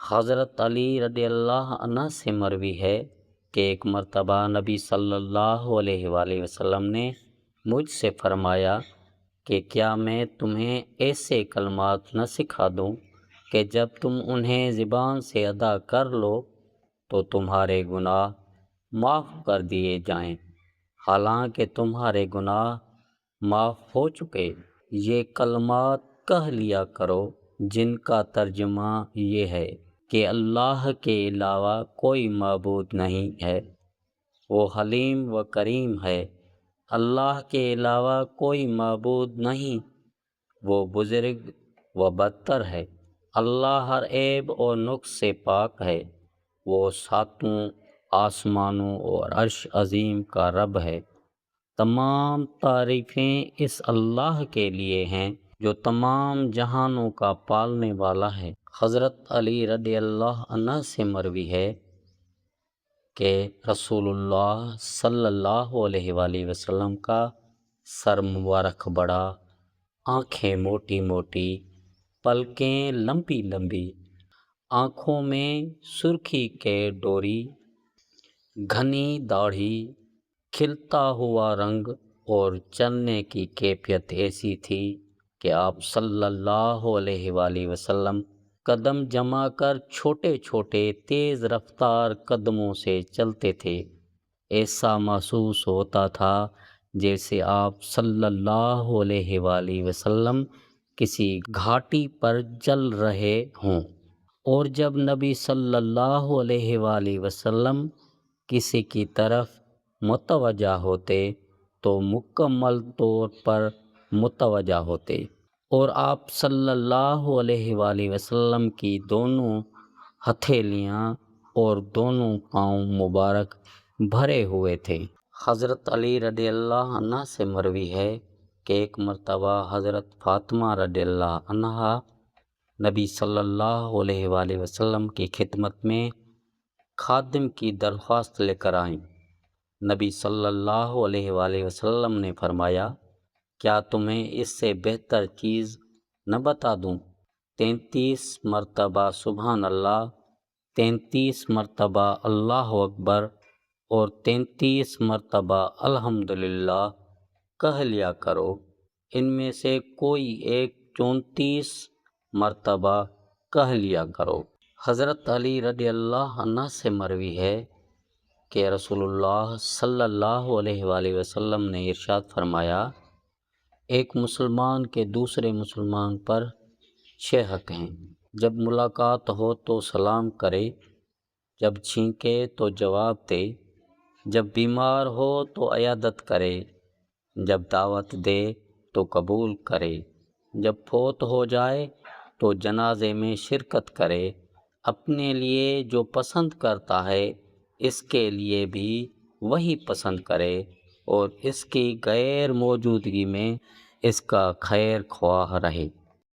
حضرت علی رضی اللہ عنہ سے مروی ہے کہ ایک مرتبہ نبی صلی اللہ علیہ وآلہ وسلم نے مجھ سے فرمایا کہ کیا میں تمہیں ایسے کلمات نہ سکھا دوں کہ جب تم انہیں زبان سے ادا کر لو تو تمہارے گناہ معاف کر دیے جائیں، حالانکہ تمہارے گناہ معاف ہو چکے۔ یہ کلمات کہہ لیا کرو جن کا ترجمہ یہ ہے کہ اللہ کے علاوہ کوئی معبود نہیں ہے، وہ حلیم و کریم ہے۔ اللہ کے علاوہ کوئی معبود نہیں، وہ بزرگ و برتر ہے۔ اللہ ہر عیب اور نقص سے پاک ہے، وہ ساتوں آسمانوں اور عرش عظیم کا رب ہے۔ تمام تعریفیں اس اللہ کے لیے ہیں جو تمام جہانوں کا پالنے والا ہے۔ حضرت علی رضی اللہ عنہ سے مروی ہے کہ رسول اللہ صلی اللہ علیہ وآلہ وسلم کا سر مبارک بڑا، آنکھیں موٹی موٹی، پلکیں لمبی لمبی، آنکھوں میں سرخی کے ڈوری، گھنی داڑھی، کھلتا ہوا رنگ اور چلنے کی کیفیت ایسی تھی کہ آپ صلی اللہ علیہ وآلہ وسلم قدم جما کر چھوٹے چھوٹے تیز رفتار قدموں سے چلتے تھے۔ ایسا محسوس ہوتا تھا جیسے آپ صلی اللہ علیہ وآلہ وسلم کسی گھاٹی پر چل رہے ہوں، اور جب نبی صلی اللہ علیہ وآلہ وسلم کسی کی طرف متوجہ ہوتے تو مکمل طور پر متوجہ ہوتے، اور آپ صلی اللہ علیہ وآلہ وسلم کی دونوں ہتھیلیاں اور دونوں پاؤں مبارک بھرے ہوئے تھے۔ حضرت علی رضی اللہ عنہ سے مروی ہے کہ ایک مرتبہ حضرت فاطمہ رضی اللہ عنہا نبی صلی اللہ علیہ وآلہ وسلم کی خدمت میں خادم کی درخواست لے کر آئیں۔ نبی صلی اللہ علیہ وآلہ وسلم نے فرمایا، کیا تمہیں اس سے بہتر چیز نہ بتا دوں؟ 33 مرتبہ سبحان اللہ، 33 مرتبہ اللہ اکبر اور 33 مرتبہ الحمدللہ کہہ لیا کرو۔ ان میں سے کوئی ایک 34 مرتبہ کہہ لیا کرو۔ حضرت علی رضی اللہ عنہ سے مروی ہے کہ رسول اللہ صلی اللہ علیہ وآلہ وسلم نے ارشاد فرمایا، ایک مسلمان کے دوسرے مسلمان پر 6 حق ہیں۔ جب ملاقات ہو تو سلام کرے، جب چھینکے تو جواب دے، جب بیمار ہو تو عیادت کرے، جب دعوت دے تو قبول کرے، جب فوت ہو جائے تو جنازے میں شرکت کرے، اپنے لیے جو پسند کرتا ہے اس کے لیے بھی وہی پسند کرے، اور اس کی غیر موجودگی میں اس کا خیر خواہ رہے۔